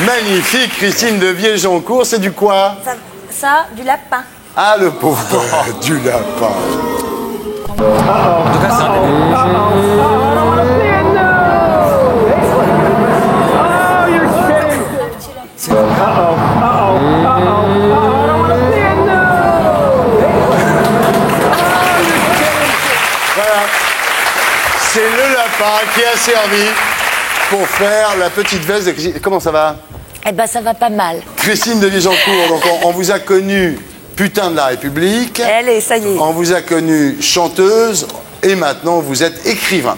Magnifique, Christine de Viéjoncourt, c'est du quoi? Ça, du lapin. Ah, le pauvre, du lapin. En tout cas, c'est un Voilà. C'est le lapin qui a servi pour faire la petite veste de Christine. Comment ça va? Eh ben, ça va pas mal. Christine de Viéjoncourt, donc on vous a connu putain de la République. Allez, ça y est. On vous a connu chanteuse et maintenant vous êtes écrivain.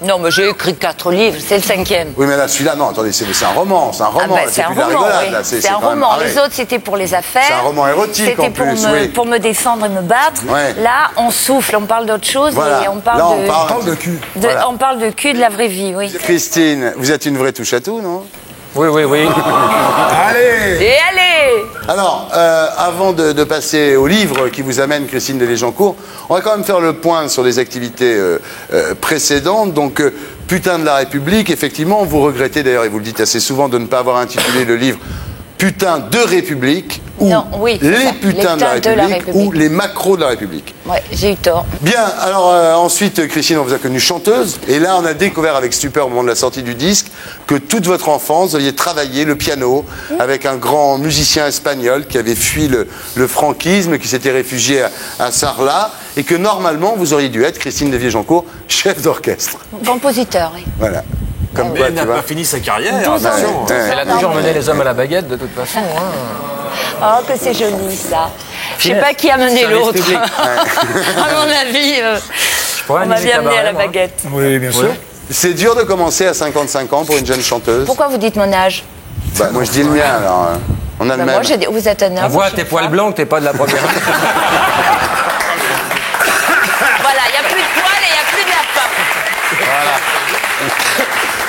Non, mais j'ai écrit 4 livres, c'est le 5e. Oui, mais là, celui-là, non, attendez, c'est un roman, c'est un roman. Ah ben, c'est un plus de la roman, rigolade, oui. là, C'est un quand même- roman. ah, Les ouais. autres, c'était pour les affaires. C'est un roman érotique, en C'était plus, oui. pour me défendre et me battre. Ouais. Là, on souffle, on parle d'autre chose Voilà. et on parle Là, de... on parle de cul. Voilà. On parle de cul, de la vraie vie, oui. Christine, vous êtes une vraie touche à tout, non? Oui, oui, oui. Allez! Et allez! Alors, avant de passer au livre qui vous amène, Christine de Viéjoncourt, on va quand même faire le point sur les activités précédentes. Donc, putain de la République, effectivement, vous regrettez d'ailleurs, et vous le dites assez souvent, de ne pas avoir intitulé le livre Putain de République, ou Non, oui, c'est les ça. putains de la République, ou les macros de la République. Ouais, j'ai eu tort. Bien, alors ensuite, Christine, on vous a connue chanteuse, et là, on a découvert avec stupeur au moment de la sortie du disque que toute votre enfance, vous aviez travaillé le piano avec un grand musicien espagnol qui avait fui le franquisme, qui s'était réfugié à Sarlat, et que normalement, vous auriez dû être, Christine de Viéjoncourt, chef d'orchestre. Compositeur, oui. Voilà. Comme Mais quoi, elle n'a tu vois. pas fini sa carrière, 12 ans. attention. Ouais. Elle a toujours mené les hommes à la baguette, de toute façon. Hein. Oh, que c'est joli, ça. Je sais pas qui a mené Service l'autre. public. À mon avis, pourrais on m'a animer bien amené à la cabaret, moi. baguette. Oui, bien sûr. C'est dur de commencer à 55 ans pour une jeune chanteuse. Pourquoi vous dites mon âge? Bah, moi, je dis le mien, alors. On a le Bah, même. moi, j'ai dit, vous êtes un homme. On voit je suis tes une poils femme. blancs que t'es pas de la première. Voilà, il n'y a plus de poils et il n'y a plus de lapin.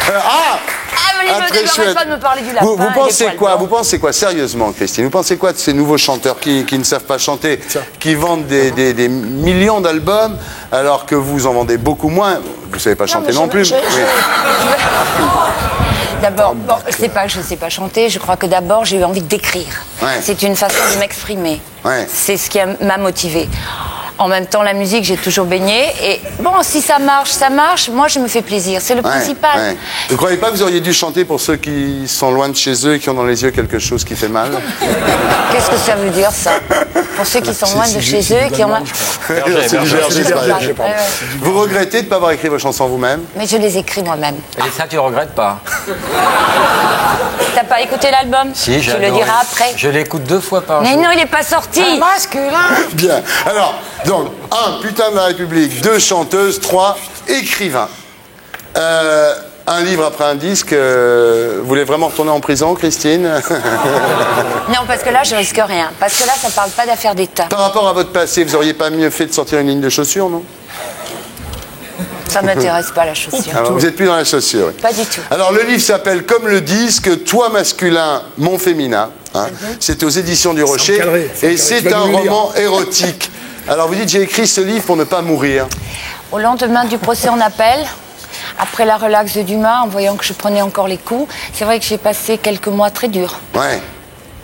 Ah Ah, mais Ah, il très ne chouette. pas de me parler du lapin. Vous et des pensez poils quoi? blancs. Vous pensez quoi, sérieusement, Christine? Vous pensez quoi de ces nouveaux chanteurs qui ne savent pas chanter, qui vendent des millions d'albums, alors que vous en vendez beaucoup moins? Vous savez pas chanter mais non je- plus. je- Oui. D'abord, bon, c'est pas que je ne sais pas chanter, je crois que d'abord j'ai eu envie d'écrire. Ouais. C'est une façon de m'exprimer. Ouais. C'est ce qui m'a motivée. En même temps, la musique, j'ai toujours baigné. Et bon, si ça marche, ça marche. Moi, je me fais plaisir. C'est le Ouais, principal. ouais. Vous ne croyez pas que vous auriez dû chanter pour ceux qui sont loin de chez eux et qui ont dans les yeux quelque chose qui fait mal? Qu'est-ce que ça veut dire, ça? Pour ceux qui sont loin de chez eux, qui ont... C'est du Berger, c'est pareil. Ouais, ouais. Vous regrettez de ne pas avoir écrit vos chansons vous-même? Mais je les écris moi-même. Et ça, tu le regrettes pas. T'as pas écouté l'album? Si, j'ai Tu le adoré. diras après. Je l'écoute 2 fois par Mais jour. non, il n'est pas sorti. Bien. Alors, donc, 1, putain de la République, 2, chanteuse, 3, écrivain. Un livre après un disque, vous voulez vraiment retourner en prison, Christine? Non, parce que là, je risque rien. Parce que là, ça parle pas d'affaires d'État. Par rapport à votre passé, vous auriez pas mieux fait de sortir une ligne de chaussures, non? Ça m'intéresse pas, la chaussure. Alors, vous n'êtes plus dans la chaussure. Oui. Pas du tout. Alors, le livre s'appelle Comme le disque, Toi masculin, mon féminin. Hein. C'est aux éditions du Rocher. encadré, c'est Et encadré. c'est Tu vas un nous le lire. roman érotique. Alors, vous dites, j'ai écrit ce livre pour ne pas mourir. Au lendemain du procès en appel, après la relaxe de Dumas, en voyant que je prenais encore les coups, c'est vrai que j'ai passé quelques mois très durs. Ouais.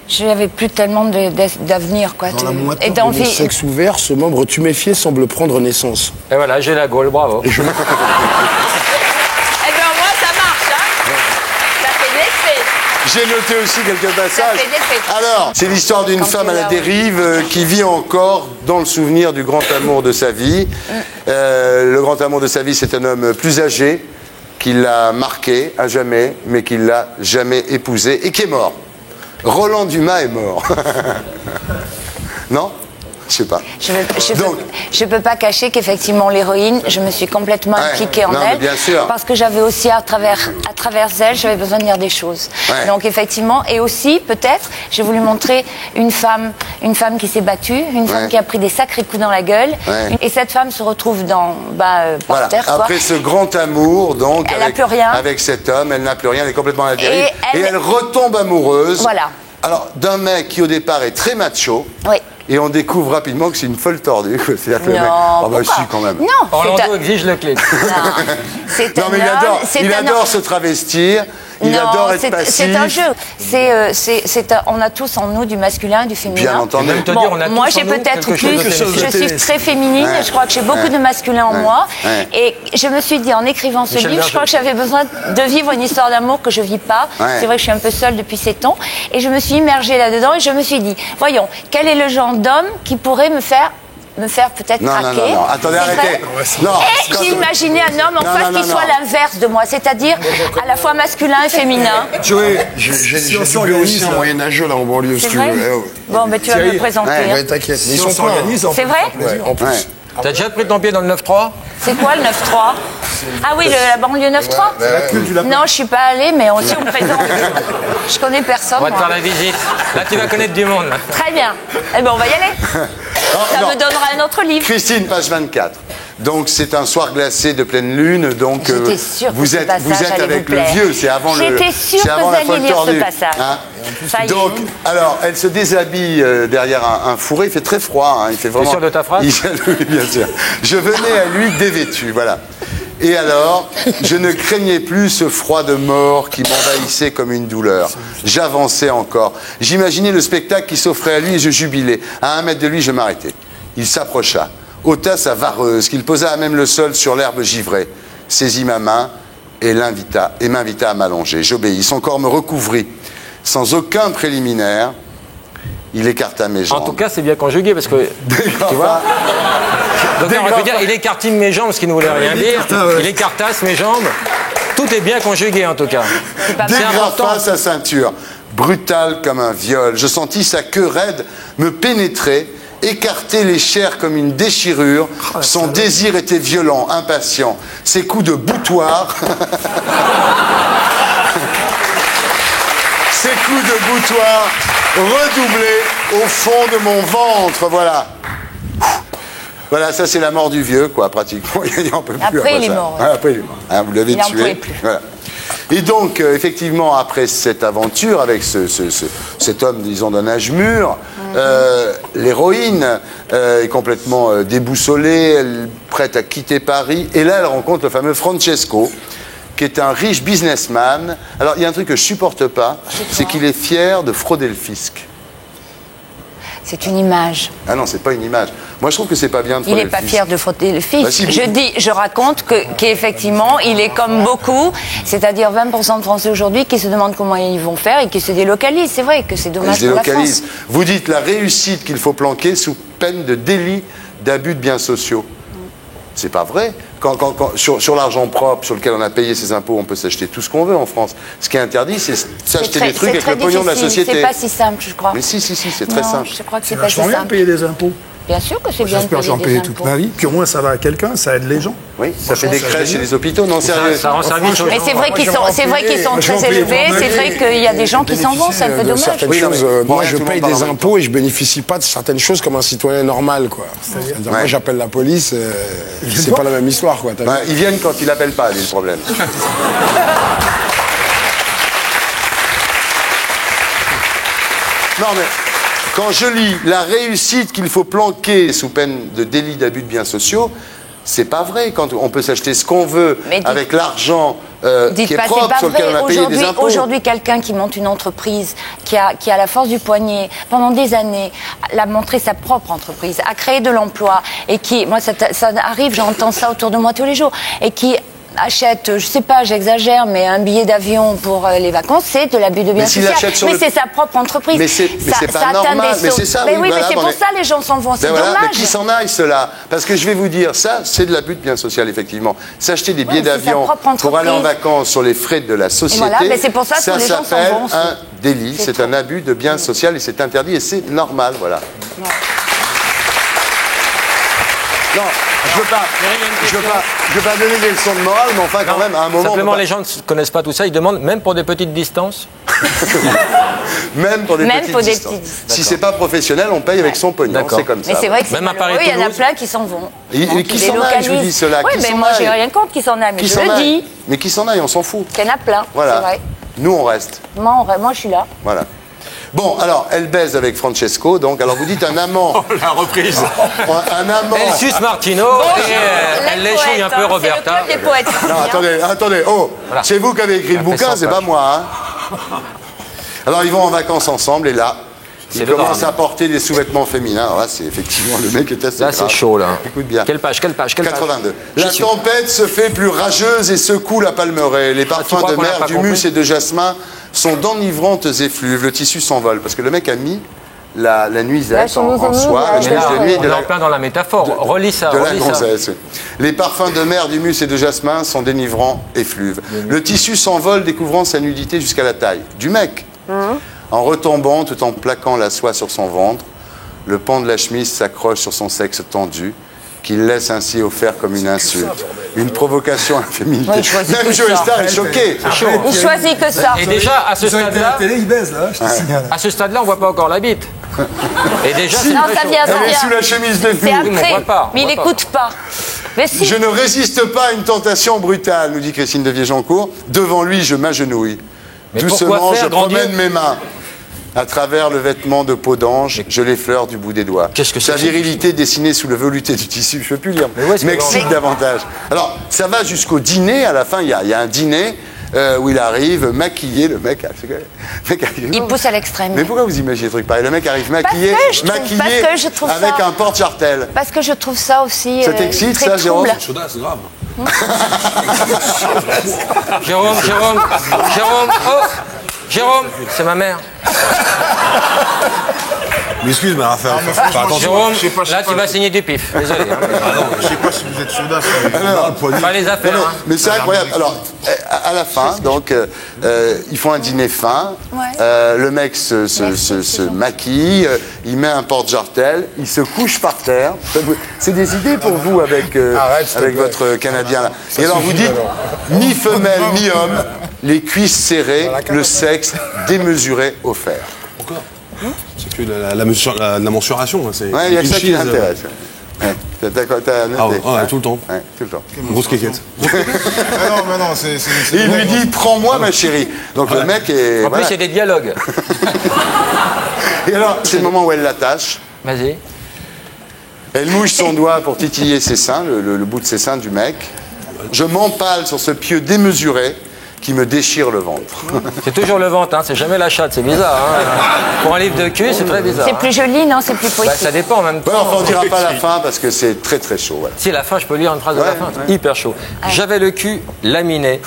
Je n'avais plus tellement d'avenir, quoi. Dans la et moitié de d'envie. sexe ouvert, ce membre tuméfié semble prendre naissance. Et voilà, j'ai la gaule, bravo. Eh bien, moi, ça marche, hein. Ça fait l'effet. J'ai noté aussi quelques passages. fait des faits. Alors, c'est l'histoire d'une Quand femme tu à la l'as, dérive qui vit encore dans le souvenir du grand amour de sa vie. Le grand amour de sa vie, c'est un homme plus âgé qui l'a marqué à jamais, mais qui l'a jamais épousé et qui est mort. Roland Dumas est mort. Non? Je sais pas. Donc- Je peux pas cacher qu'effectivement, l'héroïne, je me suis complètement Ouais, impliquée en non, mais elle. bien sûr. Parce que j'avais aussi, à travers elle, j'avais besoin de dire des choses. Ouais. Donc, effectivement, et aussi, peut-être, j'ai voulu montrer une femme qui s'est battue, une femme Ouais. qui a pris des sacrés coups dans la gueule. Ouais. Et cette femme se retrouve par Voilà. terre, quoi. Après ce grand amour, donc, Elle n'a plus rien. avec cet homme, elle n'a plus rien, elle est complètement à la dérive. Et Et elle- elle retombe amoureuse. Voilà. Alors, d'un mec qui, au départ, est très macho. Oui. Et on découvre rapidement que c'est une folle tordue. quoi. C'est-à-dire que le Non, mec. Ah, bah, pourquoi si, quand même. Non, Orlando c'est un- exige le clip. non, c'est Non, un mais homme, c'est il un adore homme. se travestir. Il adore être c'est passif. un jeu. On a tous en nous du masculin et du féminin. Bien entendu. Même te Bon, dire, on a moi, tous en j'ai nous peut-être quelque chose de plus. féminin. Je suis très féminine. Ouais. Je crois que j'ai beaucoup de masculin en moi. Ouais. Et je me suis dit, en écrivant ce Michel livre, je crois que j'avais besoin de vivre une histoire d'amour que je vis pas. Ouais. C'est vrai que je suis un peu seule depuis 7 ans. Et je me suis immergée là-dedans et je me suis dit, voyons, quel est le genre d'homme qui pourrait me faire peut-être Non, non, craquer. non, attendez, C'est arrêtez. vrai. Non, Et j'ai imaginé un homme en Non, face non, qui non, soit non. l'inverse de moi, c'est-à-dire à la fois masculin et féminin. Joey, j'ai on du s'organise, aussi en là. moyenâgeux là en banlieue, si C'est tu vrai veux. Ouais. Bon, ben tu vas me le présenter. Ouais. Ouais, t'inquiète. Mais Si ils on sont pleins. s'organise, on C'est peut vrai faire plaisir. Ouais, en plus. Ouais. T'as déjà pris ton pied dans le 9-3? C'est quoi le 9-3? Ah oui, la banlieue 9-3 La queue du lapin. Non, je suis pas allée, mais si on me présente. Je connais personne. On va te moi. faire la visite. Là, tu vas connaître du monde. Là. Très bien. Eh ben, on va y aller. Ça non. me donnera un autre livre. Christine, page 24. Donc c'est un soir glacé de pleine lune. Donc J'étais sûre que vous ce êtes passage allait avec vous le plaire. vieux. C'est avant le. J'étais sûre c'est que avant vous la alliez folle lire ce tordue. passage. Ça y est. Donc, alors, elle se déshabille derrière un fourré. Il fait très froid. Il fait vraiment. sûr de ta phrase Oui, bien sûr. Je venais à lui dévêtu. Voilà. Et alors, je ne craignais plus ce froid de mort qui m'envahissait comme une douleur. J'avançais encore. J'imaginais le spectacle qui s'offrait à lui et je jubilais. À 1 mètre de lui, je m'arrêtais. Il s'approcha, ôta sa vareuse, qu'il posa à même le sol sur l'herbe givrée, saisit ma main et m'invita à m'allonger. J'obéis. Son corps me recouvrit. Sans aucun préliminaire, il écarta mes jambes. En tout cas, c'est bien conjugué parce que. Tu vois donc, on aurait pu dire, il écartine mes jambes, ce qui ne voulait rien dire. Il écartasse mes jambes. Tout est bien conjugué, en tout cas. pas mal. C'est important. Dégrafa sa ceinture, brutal comme un viol. Je sentis sa queue raide me pénétrer, écarter les chairs comme une déchirure. Son désir était violent, impatient. Ses coups de boutoir. Ses coups de boutoir redoublaient au fond de mon ventre. Voilà. Voilà, ça c'est la mort du vieux, quoi, pratiquement. Il en peut plus Après, il est ça. mort, ouais. Ouais, après, il est mort. Hein, vous l'avez Il en tué. pouvait plus. Voilà. Et donc, effectivement, après cette aventure avec cet homme, disons, d'un âge mûr, l'héroïne est complètement déboussolée, elle est prête à quitter Paris. Et là, elle rencontre le fameux Francesco, qui est un riche businessman. Alors, il y a un truc que je supporte pas, c'est qu'il est fier de frauder le fisc. C'est une image. Ah non, c'est pas une image. Moi, je trouve que c'est pas bien de Il frauder n'est pas le fisc. fier de frotter le fils. Bah, si, Je raconte qu'effectivement, il est comme beaucoup, c'est-à-dire 20% de Français aujourd'hui qui se demandent comment ils vont faire et qui se délocalisent. C'est vrai que c'est Il dommage se pour la France. délocalise. Vous dites la réussite qu'il faut planquer sous peine de délit d'abus de biens sociaux. C'est pas vrai. Sur l'argent propre sur lequel on a payé ses impôts, on peut s'acheter tout ce qu'on veut en France. Ce qui est interdit, c'est s'acheter des trucs avec le pognon de la société. C'est pas si simple, je crois. Mais si, c'est très Non, simple. Je crois que c'est C'est pas si vachement bien de simple. payer des impôts. Bien sûr que c'est bien de J'espère que payer j'en des paye impôts. toute ma vie. Puis au moins, ça va à quelqu'un, ça aide les gens. Oui, ça fait des ça crèches et génial. des hôpitaux. Non, sérieux. Ça rend service aux Mais gens. c'est vrai qu'ils sont, j'aimerais c'est vrai qu'ils sont payer, très j'aimerais payer élevés. pour C'est ma vrai vie. qu'il y a des gens qui s'en vont. C'est un peu De dommage. certaines Oui, non, mais choses, bon, moi tout je le monde paye parle des en même impôts et je bénéficie pas de certaines choses comme un citoyen normal, quoi. C'est-à-dire, Ouais. moi j'appelle la police, c'est pas la même histoire, quoi. t'as vu. Ils viennent quand ils l'appellent pas, lui, le problème. Non, mais quand je lis la réussite qu'il faut planquer sous peine de délit d'abus de biens sociaux, c'est pas vrai. Quand on peut s'acheter ce qu'on veut Mais dites- avec l'argent qui Dites est pas, c'est propre, pas sur lequel on a vrai. payé des impôts. Aujourd'hui, quelqu'un qui monte une entreprise, qui a la force du poignet, pendant des années, a montré sa propre entreprise, a créé de l'emploi, et qui, moi ça arrive, j'entends ça autour de moi tous les jours, et qui achète, je sais pas, j'exagère, mais un billet d'avion pour les vacances, c'est de l'abus de biens s'il sociaux. achète sur Mais le- c'est sa propre entreprise. Mais c'est pas atteint normal. des Mais sauts. c'est ça, Mais oui, oui, voilà, mais c'est bon, pour mais- ça les gens s'en vont. C'est Ben voilà, dommage. mais qui s'en aille, cela. Parce que je vais vous dire, ça, c'est de l'abus de bien social, effectivement. S'acheter des billets mais c'est sa d'avion propre pour aller en entreprise. vacances sur les frais de la société, voilà, mais c'est pour ça que les gens s'en s'appelle vont aussi. un délit, C'est c'est tout. un abus de bien social et c'est interdit et c'est normal, voilà. Non, je veux pas donner des leçons de morale, mais enfin, quand même, à un moment... Simplement, on peut les gens ne connaissent pas tout ça. Ils demandent, même pour des petites distances. Même pour des Même petites pour des distances. petites distances. Si c'est pas professionnel, on paye avec son pognon, D'accord. c'est comme ça. Mais c'est vrai que c'est Même à malheureux, il y en a Paris-Toulouse. plein qui s'en vont. Et Donc, qui ils s'en aillent, je vous dis délocalisent. cela, Oui, qui mais s'en moi, j'ai aillent. rien contre qu'ils s'en aillent, mais Qui je s'en le aille. dis, Mais qui s'en aille, on s'en fout. qu'il y en a plein, c'est Voilà. vrai. Nous, on reste. Moi, je suis là. Voilà. Bon, alors, elle baise avec Francesco, donc, alors vous dites un amant. Oh, la reprise. Un amant. Elle suce Martino et elle léchouille un peu Roberta. C'est le club des poètes. Non, attendez, oh, Voilà. c'est vous qui avez écrit le Ça fait bouquin, 100 c'est pas pages. moi, hein. Alors, ils vont en vacances ensemble, et là, C'est ils le commencent drame. à porter des sous-vêtements féminins. Alors là, c'est effectivement, le mec est assez Là, c'est grave. chaud, là. Écoute bien. Quelle page 82. J'y La suis. tempête se fait plus rageuse et secoue la palmeraie. Les parfums crois de qu'on n'a mer, pas d'humus compris et de jasmin sont d'enivrantes effluves. Le tissu s'envole parce que le mec a mis la nuisette en soie, la Mais chemise là, de nuit on de est en la, plein dans la métaphore. Relis ça, de la relis ça. gonzesse. Les parfums de mer, d'humus et de jasmin sont dénivrants effluves. Le tissu s'envole, découvrant sa nudité jusqu'à la taille du mec. En retombant, tout en plaquant la soie sur son ventre, le pan de la chemise s'accroche sur son sexe tendu, qu'il laisse ainsi offert comme une insulte. Une provocation à la féminité. Ouais, il choisit Même que Joe ça. Star est choqué. Il choisit que ça. Et déjà, à ce Ils ont été à la stade-là, télé, ils baisent, là, je te signale. à ce stade-là, on voit pas encore la bite. Et déjà, c'est Non, très ça chaud. vient, ça Elle est sous vient. la chemise de C'est nuit. Oui, mais on après. voit pas, on Mais il voit pas. n'écoute pas. Mais si. Je ne résiste pas à une tentation brutale, nous dit Christine de Viejoncourt. Devant lui, je m'agenouille. Mais Doucement, pourquoi faire, je grand promène Dieu mes mains. À travers le vêtement de peau d'ange, je l'effleure du bout des doigts. Qu'est-ce que Sa c'est que virilité dessinée sous le velouté du tissu, je ne peux plus lire, Mais où est-ce que m'excite l'on- davantage. Alors, ça va jusqu'au dîner, à la fin, il y a un dîner où il arrive maquillé, le mec arrive- Il pousse à l'extrême. Mais pourquoi vous imaginez des trucs pareils? Le mec arrive maquillé, parce que je trouve avec ça- un porte-jartel. Parce que je trouve ça aussi. Ça t'excite, très ça, Jérôme? trouble. Chaudasse, grave. Jérôme, Jérôme, c'est ma mère. Mais excuse, mais Raphaël, fais attention. Jérôme, je sais pas, là, tu vas saigner du pif. Désolé. hein. Je sais pas si vous êtes chaudasse. Pas les affaires. Non, hein. mais c'est incroyable. Alors, à la fin, donc, ils font un dîner fin. Ouais. Le mec se maquille, il met un porte-jartel, il se couche par terre. C'est des idées pour vous avec, Arrête, s'il te avec plaît. votre Canadien là. Et alors vous dites, ni femelle ni homme, les cuisses serrées, le sexe démesuré offert. Encore C'est que la mensuration. Hein, c'est Ouais, il y a que une ça qui cheese, l'intéresse. Ouais. T'as noté. Ah ouais, tout le temps. Ouais, tout le temps. Grosse quéquette. Mais non, c'est. Et il lui dit, prends-moi ma chérie. Donc le mec est... En voilà. plus, il y a des dialogues. Et alors, c'est le moment où elle l'attache. Vas-y. Elle mouche son doigt pour titiller ses seins, le bout de ses seins du mec. Je m'empale sur ce pieu démesuré qui me déchire le ventre. C'est toujours le ventre, hein. C'est jamais la chatte, c'est bizarre. Hein. Pour un livre de cul, c'est très bizarre. C'est plus joli, non? C'est plus Bah, poétique. ça dépend en même temps. Ouais, enfin, on dira pas la fin parce que c'est très très chaud. Voilà. Si, la fin, je peux lire une phrase de la Ouais, fin. ouais. C'est hyper chaud. J'avais le cul laminé,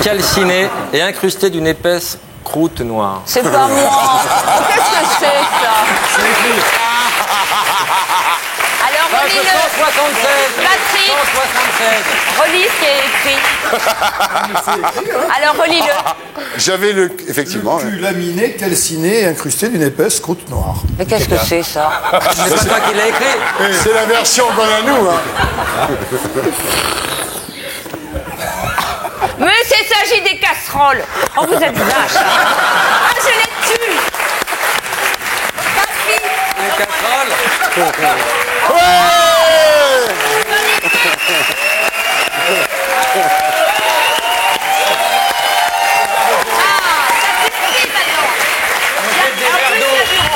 calciné et incrusté d'une épaisse croûte noire. C'est pas moi. Qu'est-ce que c'est, ça? Alors, relis-le. 176 Patrick, 176 relis ce qui est écrit. Alors, relis-le. J'avais le... Effectivement. Cul laminé, calciné et incrusté d'une épaisse croûte noire. Mais qu'est-ce que c'est, ça? C'est pas toi qui l'as écrit. C'est la version qu'on a nous. Hein. Mais c'est s'agit des casseroles. Oh, vous êtes vaches. Ah, je les tue. Patrick. Les casseroles.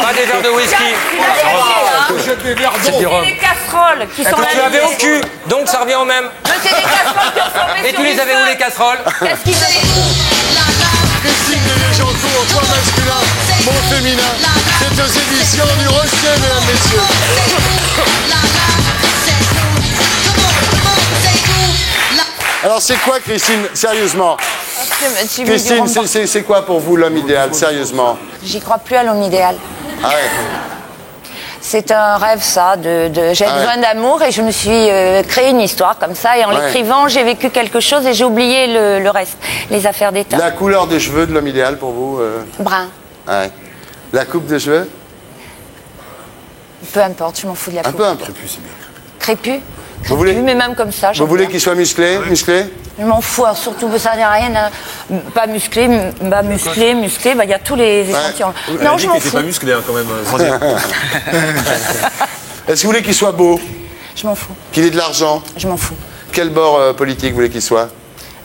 Pas des verres de whisky. C'est du rhum. C'est des casseroles qui sont Que tu avais au laminés. cul, donc ça revient au même. Mais c'est des casseroles qui ont formé Et sur tu les du avais où feu. les casseroles? Qu'est-ce qu'ils avaient? Christine de Légencourt, toi masculin, mon féminin. C'est aux éditions du Rocher, mesdames, messieurs. Alors c'est quoi, Christine, sérieusement? Tu me Christine, dirons pas. c'est quoi pour vous l'homme idéal, sérieusement? J'y crois plus à l'homme idéal. Ah ouais. C'est un rêve, ça. J'ai Ah ouais. besoin d'amour et je me suis créé une histoire comme ça. Et en Ouais. l'écrivant, j'ai vécu quelque chose et j'ai oublié le reste, les affaires d'État. La couleur des cheveux de l'homme idéal pour vous Brun. Ouais. La coupe de cheveux? Peu importe, je m'en fous de la Un peau. peu un peu. Crépus. Vous voulez- Mais même comme ça, Vous voulez qu'il soit musclé? Musclé? Je m'en fous, alors surtout, ça n'a rien à... Pas musclé, bah musclé, bah il y a tous les échantillons. Non, je m'en fous. musclé hein, quand même. Est-ce que vous voulez qu'il soit beau? Je m'en fous. Qu'il ait de l'argent? Je m'en fous. Quel bord politique vous voulez qu'il soit?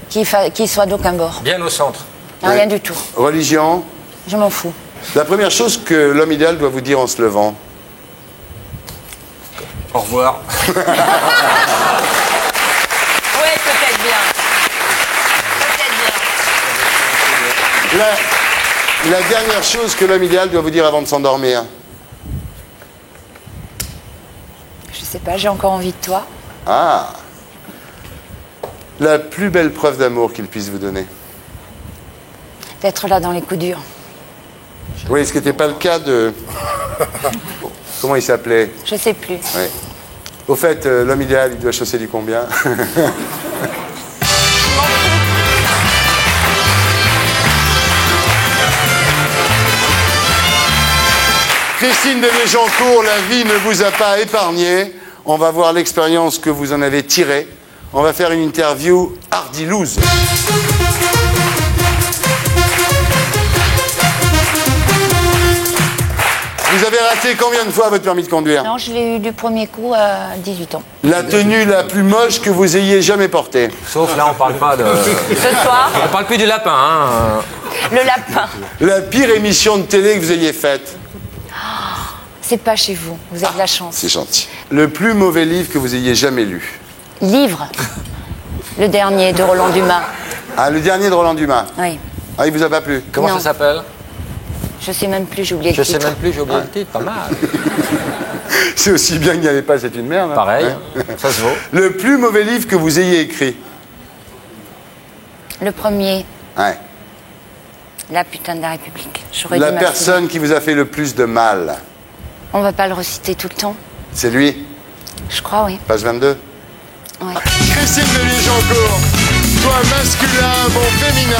Qu'il soit d'aucun bord. Bien au centre. Rien du tout. Religion? Je m'en fous. La première chose que l'homme idéal doit vous dire en se levant. Au revoir. Oui, peut-être bien. Peut-être bien. La dernière chose que l'homme idéal doit vous dire avant de s'endormir. Je sais pas, j'ai encore envie de toi. Ah. La plus belle preuve d'amour qu'il puisse vous donner. D'être là dans les coups durs. Oui, ce qui n'était pas le cas de... Comment il s'appelait? Je sais plus. Oui. Au fait, l'homme idéal, il doit chausser du combien? Christine Devier-Jancourt, la vie ne vous a pas épargné. On va voir l'expérience que vous en avez tirée. On va faire une interview hardilouse. Vous avez raté combien de fois votre permis de conduire? Non, je l'ai eu du premier coup à 18 ans. La tenue la plus moche que vous ayez jamais portée? Sauf là, on parle pas de... Ce soir, On parle plus du lapin, hein. le lapin. La pire émission de télé que vous ayez faite? C'est pas chez vous, vous avez de la chance. C'est gentil. Le plus mauvais livre que vous ayez jamais lu? Livre. Le dernier de Roland Dumas. Ah, le dernier de Roland Dumas. Oui. Ah, il vous a pas plu? Comment Non. ça s'appelle? Je sais même plus, j'ai oublié Je le sais titre. même plus, j'ai oublié le titre, pas mal. C'est aussi bien qu'il n'y avait pas, c'est une merde. Hein. Pareil, Ouais. ça se vaut. Le plus mauvais livre que vous ayez écrit? Le premier, Ouais. La putain de la République. J'aurais La dû personne qui vous a fait le plus de mal? On va pas le reciter tout le temps. C'est lui, Je crois, oui. page 22. Ouais. Christine Devier-Jancourt, toi masculin, bon féminin.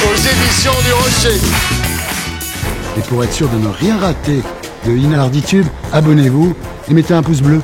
Aux éditions du Rocher. Et pour être sûr de ne rien rater de Inarditube, abonnez-vous et mettez un pouce bleu.